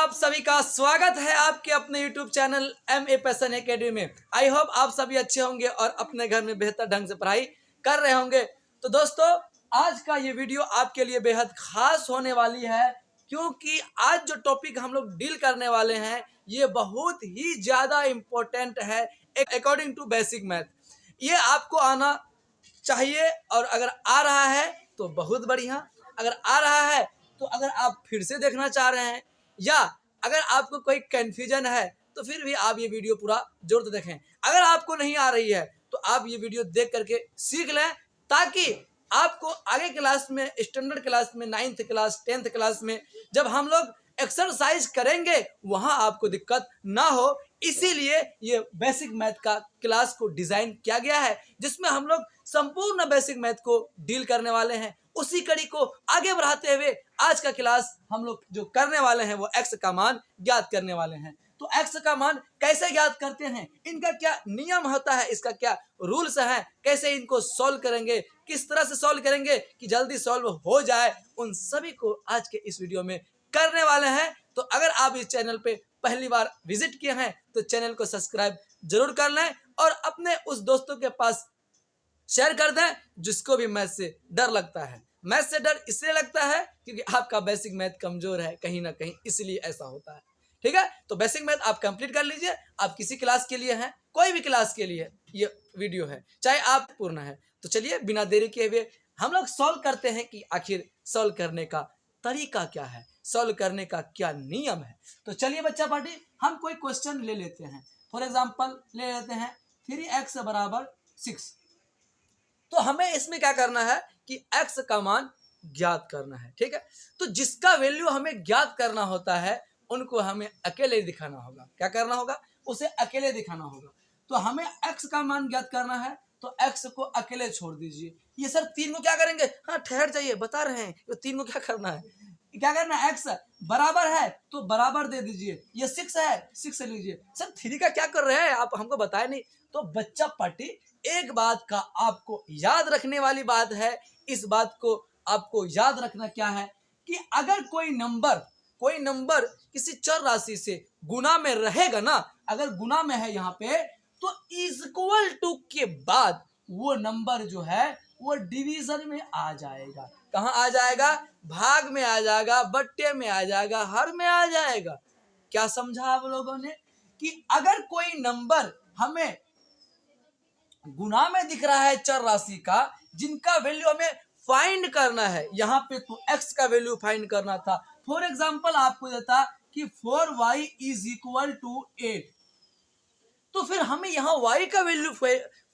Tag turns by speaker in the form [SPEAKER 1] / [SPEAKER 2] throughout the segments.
[SPEAKER 1] आप सभी का स्वागत है आपके अपने YouTube channel MA passion academy में। आई होप आप सभी अच्छे होंगे और अपने घर में बेहतर ढंग से पढ़ाई कर रहे होंगे। तो दोस्तों, आज का ये वीडियो आपके लिए बेहद खास होने वाली है, क्योंकि आज जो टॉपिक हम लोग डील करने वाले हैं ये बहुत ही ज़्यादा इम्पोर्टेंट है अकॉर्डिंग टू बेसिक मैथ। ये आपको आना चाहिए, और अगर आ रहा है तो बहुत बढ़िया। अगर आ रहा है तो अगर आप फिर से देखना चाह रहे हैं या अगर आपको कोई कन्फ्यूजन है तो फिर भी आप ये वीडियो पूरा जोर से देखें। अगर आपको नहीं आ रही है तो आप ये वीडियो देख करके सीख लें, ताकि आपको आगे क्लास में, स्टैंडर्ड क्लास में, 9th क्लास 10th क्लास में जब हम लोग एक्सरसाइज करेंगे वहाँ आपको दिक्कत ना हो। इसीलिए ये बेसिक मैथ का क्लास को डिज़ाइन किया गया है, जिसमें हम लोग संपूर्ण बेसिक मैथ को डील करने वाले हैं। उसी कड़ी को आगे बढ़ाते हुए आज का क्लास हम लोग जो करने वाले हैं वो एक्स का मान ज्ञात करने वाले हैं। तो एक्स का मान कैसे ज्ञात करते हैं, इनका क्या नियम होता है, इसका क्या रूल्स है, कैसे इनको सॉल्व करेंगे, किस तरह से सॉल्व करेंगे कि जल्दी सॉल्व हो जाए, उन सभी को आज के इस वीडियो में करने वाले हैं। तो अगर आप इस चैनल पे पहली बार विजिट किए हैं तो चैनल को सब्सक्राइब जरूर कर लें और अपने उस दोस्तों के पास शेयर कर दें जिसको भी मैथ से डर लगता है। मैथ से डर इसलिए लगता है क्योंकि आपका बेसिक मैथ कमजोर है कहीं ना कहीं, इसलिए ऐसा होता है। ठीक है, तो बेसिक मैथ आप कंप्लीट कर लीजिए। आप किसी क्लास के लिए हैं, कोई भी क्लास के लिए ये वीडियो है, चाहे आप पूर्ण है। तो चलिए बिना देरी किए हुए हम लोग सॉल्व करते हैं कि आखिर सॉल्व करने का तरीका क्या है, सॉल्व करने का क्या नियम है। तो चलिए बच्चा पार्टी, हम कोई क्वेश्चन ले लेते हैं। फॉर एग्जाम्पल ले लेते हैं 3x बराबर 6। तो हमें इसमें क्या करना है कि x का मान ज्ञात करना है। ठीक है, तो जिसका वैल्यू हमें ज्ञात करना होता है उनको हमें अकेले दिखाना होगा। क्या करना होगा, उसे अकेले दिखाना होगा। तो हमें x का मान ज्ञात करना है तो x को अकेले छोड़ दीजिए। ये सर 3 को क्या करेंगे, हाँ ठहर जाइए, बता रहे हैं। तो 3 को क्या करना है, क्या करना है, x बराबर है तो बराबर दे दीजिए। ये 6 है, 6 लीजिए। सर 3 का क्या कर रहे हैं आप, हमको बताए नहीं। तो बच्चा पार्टी, एक बात का आपको याद रखने वाली बात है, इस बात को आपको याद रखना क्या है कि अगर कोई नंबर किसी चर राशि से गुना में रहेगा ना, अगर गुना में है यहाँ पे, तो इक्वल टू के बाद वो नंबर जो है वो डिवीजन में आ जाएगा। कहाँ आ जाएगा, भाग में आ जाएगा, बट्टे में आ जाएगा, हर में आ जाएगा। क्या समझा आप लोगों ने कि अगर कोई नंबर हमें गुना में दिख रहा है चर राशि का, जिनका वैल्यू हमें फाइंड करना है, यहाँ पे तो x का वैल्यू फाइंड करना था। फॉर एग्जांपल आपको देता कि 4y इज इक्वल टू 8, तो फिर हमें यहाँ y का वैल्यू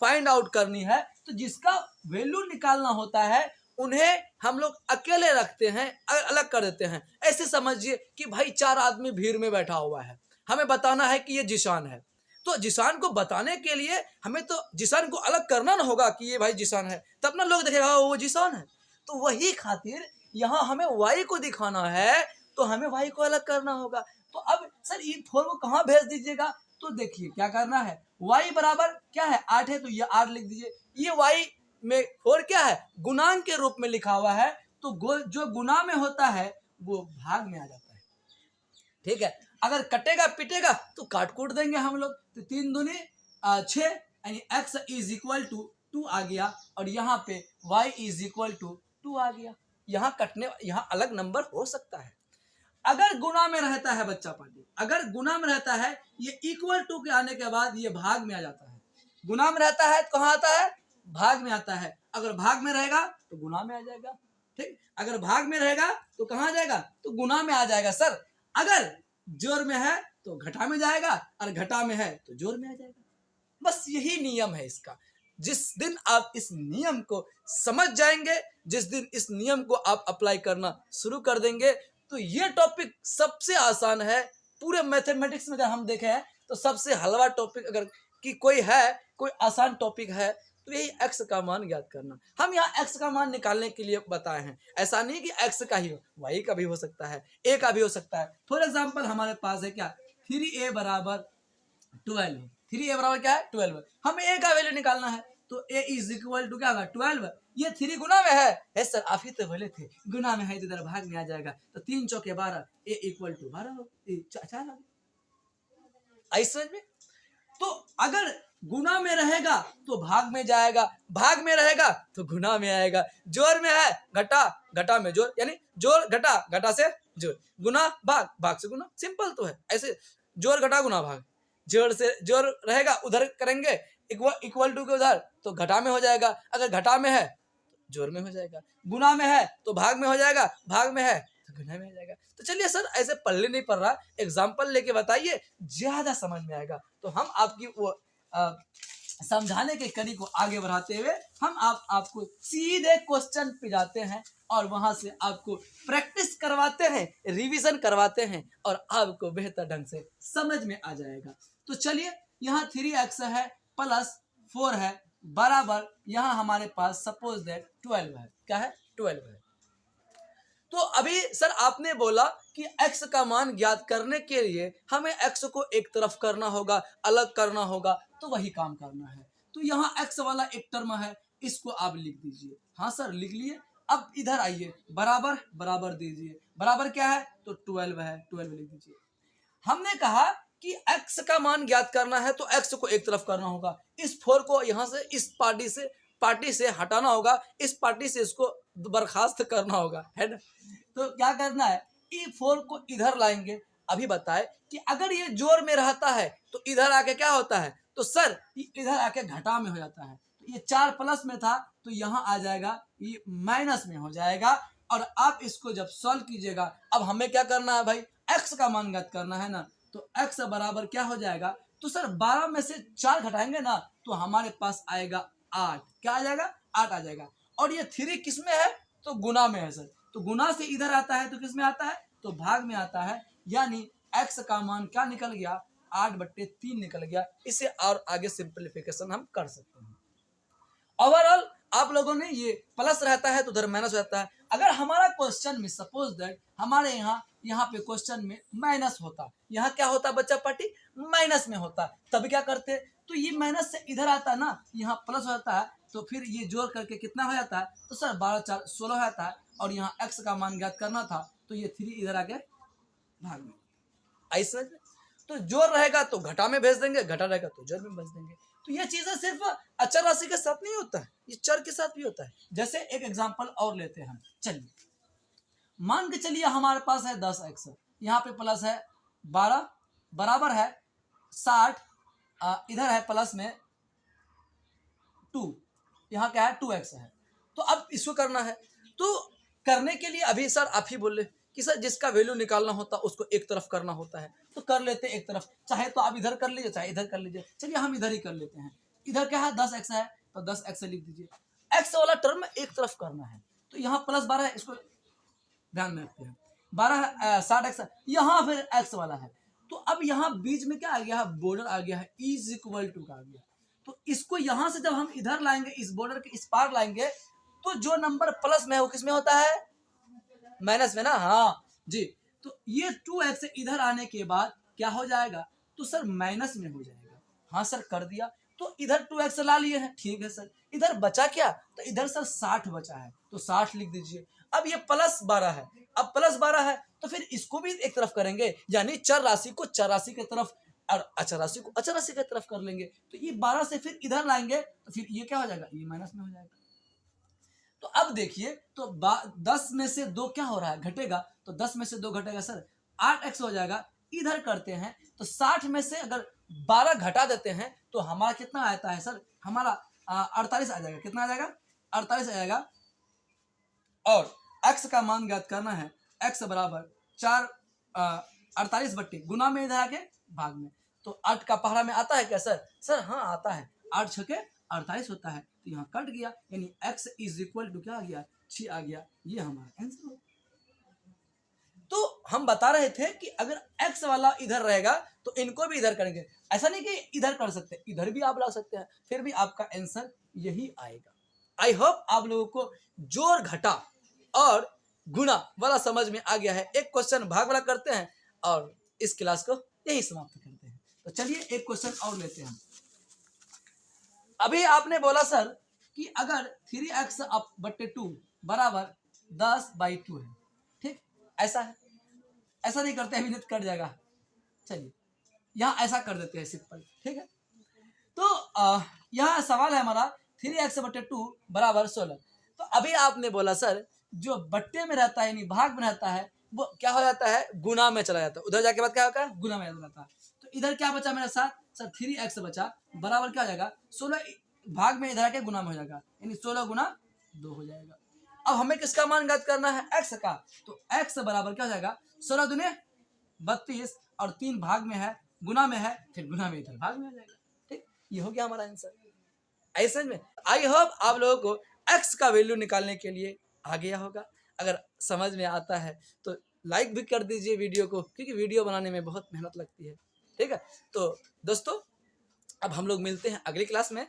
[SPEAKER 1] फाइंड आउट करनी है। तो जिसका वैल्यू निकालना होता है उन्हें हम लोग अकेले रखते हैं, अलग कर देते हैं। ऐसे समझिए कि भाई 4 आदमी भीड़ में बैठा हुआ है, हमें बताना है कि ये जिशान है। तो जिशान को बताने के लिए हमें तो जिशान को अलग करना ना होगा कि ये भाई जिशान है, तब ना लोग देखेगा वो जिशान है। तो वही खातिर यहाँ हमें y को दिखाना है तो हमें y को अलग करना होगा। तो अब सर ये 4 को कहाँ भेज दीजिएगा, तो देखिए क्या करना है, y बराबर क्या है, 8 है तो ये 8 लिख दीजिए। ये y में 4 क्या है, गुणांक के रूप में लिखा हुआ है, तो जो गुना में होता है वो भाग में आ जाता है। ठीक है, अगर कटेगा पिटेगा तो काट कूट देंगे हम लोग। तो 3 दूनी 6 यानी x इज इक्वल टू 2 आ गया, और यहाँ पे y इज इक्वल टू 2 आ गया। यहाँ अलग नंबर हो सकता है। अगर गुना में रहता है बच्चा पार्टी, अगर गुना में रहता है, ये इक्वल टू के आने के बाद ये भाग में आ जाता है। गुना में रहता है तो कहाँ आता है, भाग में आता है। अगर भाग में रहेगा तो गुना में आ जाएगा। ठीक, अगर भाग में रहेगा तो कहाँ जाएगा, तो गुना में आ जाएगा। सर अगर जोर में है तो घटा में जाएगा, और घटा में है तो जोर में आ जाएगा। बस यही नियम है इसका। जिस दिन आप इस नियम को समझ जाएंगे, जिस दिन इस नियम को आप अप्लाई करना शुरू कर देंगे, तो ये टॉपिक सबसे आसान है पूरे मैथमेटिक्स में। अगर हम देखें तो सबसे हलवा टॉपिक अगर कि कोई है, कोई आसान टॉपिक है, तो यही x का मान ज्ञात करना। हम यहाँ x का मान निकालने के लिए बताए हैं। ऐसा नहीं कि x का ही हो, y का भी हो सकता है, a का भी हो सकता है। फॉर एग्जाम्पल हमारे पास है क्या, 3a बराबर 12 है। 3a बराबर क्या है, 12 है। हमें a का वैल्यू निकालना है, तो a इज इक्वल टू क्या होगा 12। ये 3 गुना में है सर, आप ही तो बोले थे गुना में है तो इधर भाग में आ जाएगा। तो 3 चौके 12, a इक्वल टू 12 4 आई समझ में। तो अगर गुना में रहेगा तो भाग में जाएगा, भाग में रहेगा तो गुना में आएगा, जोड़ में है घटा, घटा में जोड़, यानी जोड़ घटा, घटा से जोड़, गुना भाग, भाग से गुना, सिंपल तो है ऐसे, जोड़ घटा गुना भाग, जोड़ से जोड़ रहेगा उधर करेंगे इक्वल टू के उधर तो घटा में हो जाएगा, अगर घटा में है तो जोड़ में हो जाएगा, गुना में है तो भाग में हो जाएगा, भाग में है तो गुना में हो जाएगा। तो चलिए सर ऐसे पढ़ने नहीं पड़ रहा, एग्जाम्पल लेके बताइए ज्यादा समझ में आएगा। तो हम आपकी वो समझाने के कड़ी को आगे बढ़ाते हुए हम आपको सीधे क्वेश्चन पे जाते हैं और वहां से आपको प्रैक्टिस करवाते हैं, रिवीजन करवाते हैं और आपको बेहतर ढंग से समझ में आ जाएगा। तो चलिए यहाँ 3x है प्लस 4 है बराबर, यहाँ हमारे पास सपोज दैट 12 है, क्या है 12 है। तो अभी सर आपने बोला कि x का मान ज्ञात करने के लिए हमें x को एक तरफ करना होगा, अलग करना होगा, तो वही काम करना है। तो यहाँ x वाला एक टर्म है, इसको आप लिख दीजिए। हाँ सर लिख लिए। अब इधर आइए, बराबर बराबर दीजिए, बराबर क्या है तो 12 है, 12 लिख दीजिए। हमने कहा कि x का मान ज्ञात करना है तो x को एक तरफ करना होगा, इस 4 को यहाँ से इस पार्टी से हटाना होगा, इस पार्टी से इसको बर्खास्त करना होगा, है ना। तो क्या करना है, E4 को इधर लाएंगे। अभी बताए कि अगर ये जोड़ में रहता है तो इधर आके क्या होता है, तो सर इधर आके घटा में हो जाता है। तो ये 4 प्लस में था तो यहाँ आ जाएगा, ये माइनस में हो जाएगा। और आप इसको जब सॉल्व कीजिएगा, अब हमें क्या करना है भाई, x का मान ज्ञात करना है ना। तो x बराबर क्या हो जाएगा, तो सर 12 में से 4 घटाएंगे ना तो हमारे पास आएगा 8, क्या आ जाएगा 8 आ जाएगा। और ये 3 किस में है, तो गुना में है सर, तो गुना से इधर आता है तो किस में आता है, तो भाग में आता है। यानी x का मान क्या निकल गया, 8/3 निकल गया। इसे और आगे सिंपलीफिकेशन हम कर सकते हैं। ओवरऑल आप लोगों ने ये प्लस रहता है तो उधर माइनस हो जाता है। अगर हमारा क्वेश्चन में सपोज दैट हमारे यहाँ पे क्वेश्चन में माइनस होता, यहाँ क्या होता बच्चा पार्टी माइनस में होता, तब क्या करते, तो ये माइनस से इधर आता ना, यहाँ प्लस हो जाता है, तो फिर ये जोड़ करके कितना हो जाता है, तो सर 12 4 16 हो जाता है। और यहाँ x का मान ज्ञात करना था तो ये 3 इधर आके भाग में, ऐसा। तो जोड़ रहेगा तो घटा में भेज देंगे, घटा रहेगा तो जोड़ में भेज देंगे। तो ये चीजें सिर्फ अचर राशि के साथ नहीं होता है, ये चर के साथ भी होता है। जैसे एक एग्जांपल और लेते हैं हम, चलिए मान के चलिए हमारे पास है 10x, यहाँ पे प्लस है 12 बराबर है 60, इधर है प्लस में 2, यहाँ क्या है 2x है। तो अब इसको करना है, तो करने के लिए अभी सर आप ही बोल रहे कि सर जिसका वैल्यू निकालना होता उसको एक तरफ करना होता है, तो कर लेते एक तरफ, चाहे तो आप इधर कर लीजिए चाहे इधर कर लीजिए। चलिए हम इधर ही कर लेते हैं। इधर क्या है 10x है तो 10x लिख दीजिए। x वाला टर्म एक तरफ करना है, तो यहाँ प्लस 12 है, इसको ध्यान में रखते हैं। 12 60x, यहाँ फिर x वाला है। तो अब यहाँ बीच में क्या आ गया है, बॉर्डर आ गया है, इज इक्वल टू का आ गया। तो इसको यहाँ से जब हम इधर लाएंगे, इस बॉर्डर के इस पार लाएंगे, तो जो नंबर प्लस में है वो किस में होता है, माइनस में ना। हाँ जी, तो ये 2x इधर आने के बाद क्या हो जाएगा, तो सर माइनस में हो जाएगा। हाँ सर कर दिया, तो इधर 2x ला लिए हैं, ठीक है सर। इधर बचा क्या, तो इधर सर 60 बचा है, तो 60 लिख दीजिए। अब ये प्लस 12 है, अब प्लस 12 है तो फिर इसको भी एक तरफ करेंगे, यानी चर राशि को चर राशि की तरफ और अचर राशि को अचर राशि की तरफ कर लेंगे। तो ये 12 से फिर इधर लाएंगे तो फिर ये क्या हो जाएगा, ये माइनस में हो जाएगा। तो अब देखिए, तो 10 में से 2 क्या हो रहा है, घटेगा, तो 10 में से 2 घटेगा सर 8x हो जाएगा। इधर करते हैं तो 60 में से अगर 12 घटा देते हैं तो हमारा कितना आता है सर, हमारा 48 आ जाएगा। कितना आ जाएगा, 48 आ जाएगा। और x का मान ज्ञात करना है, x बराबर 4 48 गुना में इधर आके भाग में। तो 8 का पहाड़ा में आता है क्या सर, सर हाँ आता है, 8 छके 48 होता है, तो यहाँ कट गया, यानी x इज इक्वल टू क्या आ गया, 6 आ गया। ये हमारा आंसर हो। तो हम बता रहे थे कि अगर x वाला इधर रहेगा तो इनको भी इधर करेंगे, ऐसा नहीं कि इधर कर सकते, इधर भी आप ला सकते हैं, फिर भी आपका आंसर यही आएगा। आई होप आप लोगों को जोड़ घटा और गुणा वाला समझ में आ गया है। एक क्वेश्चन भाग वाला करते हैं और इस क्लास को यही समाप्त करते हैं। तो चलिए एक क्वेश्चन और लेते हैं। अभी आपने बोला सर कि अगर 3x अप बट्टे 2 बराबर 10/2 है, ठीक, ऐसा है, ऐसा नहीं करते अभी नहीं तो कट जाएगा, चलिए यहाँ ऐसा कर देते हैं सिंपल, ठीक है। तो यहाँ सवाल है हमारा 3x बट्टे 2 बराबर 16। तो अभी आपने बोला सर जो बट्टे में रहता है यानी भाग में रहता है वो क्या हो जाता है, गुना में चला जाता है, उधर जाके बाद क्या होगा, गुना में जाता है। तो इधर क्या बचा मेरे साथ सर, 3x बचा बराबर क्या हो जाएगा 16, भाग में इधर आके गुना में हो जाएगा, यानी 16 गुना 2 हो जाएगा। अब हमें किसका मान ज्ञात करना है, x का। तो x बराबर क्या हो जाएगा 16 दूने 32 और 3 भाग में है, गुना में है, फिर गुना में इधर भाग में आ जाएगा, ठीक। ये हो गया हमारा आंसर। ऐसे में आई होप आप लोगों को x का वैल्यू निकालने के लिए आ गया होगा। अगर समझ में आता है तो लाइक भी कर दीजिए वीडियो को, क्योंकि वीडियो बनाने में बहुत मेहनत लगती है, ठीक है। तो दोस्तों अब हम लोग मिलते हैं अगली क्लास में।